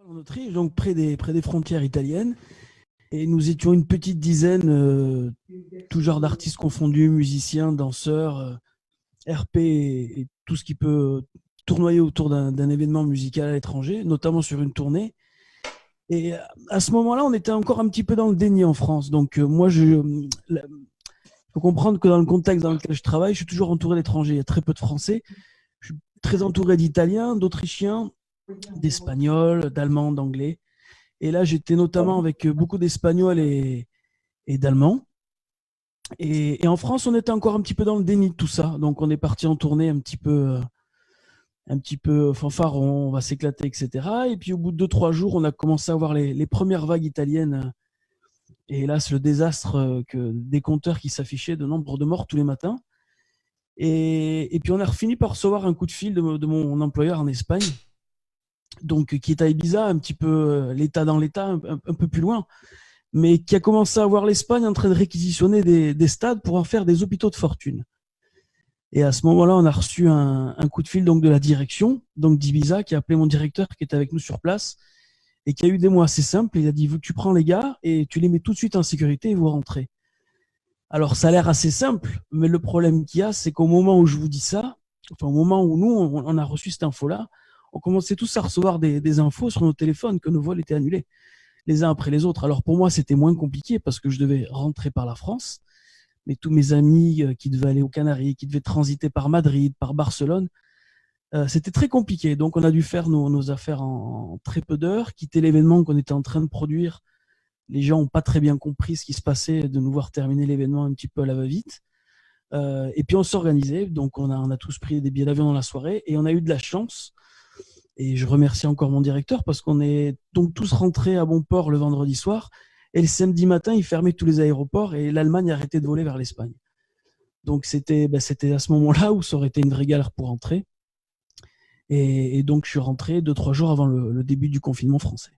En Autriche, donc près des frontières italiennes. Et nous étions une petite dizaine, tout genre d'artistes confondus, musiciens, danseurs, RP et tout ce qui peut tournoyer autour d'un événement musical à l'étranger, notamment sur une tournée. Et à ce moment-là, on était encore un petit peu dans le déni en France. Donc moi, il faut comprendre que dans le contexte dans lequel je travaille, je suis toujours entouré d'étrangers. Il y a très peu de Français. Je suis très entouré d'Italiens, d'Autrichiens, d'Espagnols, d'Allemands, d'Anglais. Et là, j'étais notamment avec beaucoup d'Espagnols et d'Allemands. Et en France, on était encore un petit peu dans le déni de tout ça. Donc, on est parti en tournée un petit peu fanfaron, on va s'éclater, etc. Et puis, au bout de 2, 3 jours, on a commencé à voir les premières vagues italiennes. Et hélas, le désastre des compteurs qui s'affichaient de nombre de morts tous les matins. Et puis, on a fini par recevoir un coup de fil de mon employeur en Espagne, donc qui est à Ibiza, un petit peu l'État dans l'État, un peu plus loin, mais qui a commencé à voir l'Espagne en train de réquisitionner des stades pour en faire des hôpitaux de fortune. Et à ce moment-là, on a reçu un coup de fil donc de la direction, donc d'Ibiza, qui a appelé mon directeur qui était avec nous sur place et qui a eu des mots assez simples. Il a dit, tu prends les gars et tu les mets tout de suite en sécurité et vous rentrez. Alors, ça a l'air assez simple, mais le problème qu'il y a, c'est qu'au moment où je vous dis ça, enfin, au moment où nous, on a reçu cette info-là, on commençait tous à recevoir des infos sur nos téléphones que nos vols étaient annulés, les uns après les autres. Alors, pour moi, c'était moins compliqué parce que je devais rentrer par la France, mais tous mes amis qui devaient aller aux Canaries, qui devaient transiter par Madrid, par Barcelone, c'était très compliqué. Donc, on a dû faire nos affaires en très peu d'heures, quitter l'événement qu'on était en train de produire. Les gens n'ont pas très bien compris ce qui se passait, de nous voir terminer l'événement un petit peu à la va-vite. Et puis on s'organisait, donc on a tous pris des billets d'avion dans la soirée et on a eu de la chance. Et je remercie encore mon directeur parce qu'on est donc tous rentrés à bon port le vendredi soir et le samedi matin, ils fermaient tous les aéroports et l'Allemagne arrêtait de voler vers l'Espagne. Donc c'était à ce moment-là où ça aurait été une vraie galère pour rentrer. Et donc je suis rentré 2, 3 jours avant le début du confinement français.